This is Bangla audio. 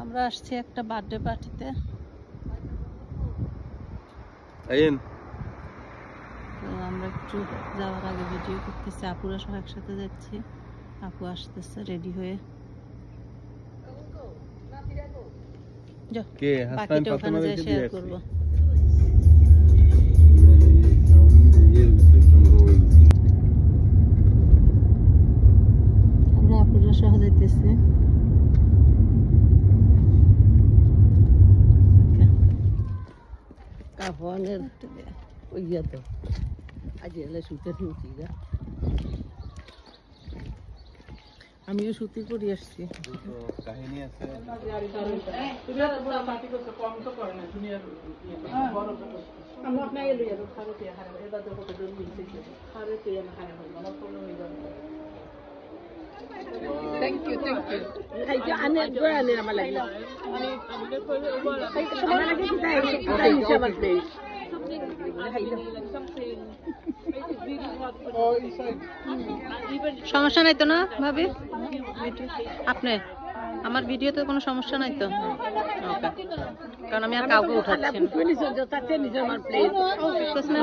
আমরা আসছি একটা বার্থডে পার্টিতে। তো আমরা একটু যাওয়ার আগে ভিডিও করতেছি, আপুরা সব একসাথে যাচ্ছি। আপু আসতেছে রেডি হয়ে। বাকিটা ওখানে যাই শেয়ার করবো। আমরা আপুরা সহ যাইতেছি। আমিও সুতি পরে আসছি। কাহিনী আছে। Thank you. সমস্যা নাই তো না ভাবি? আপনি আমার ভিডিওতে কোনো সমস্যা নাই তো? ওকে, কারণ আমি আর কাউকে উঠাচ্ছি না।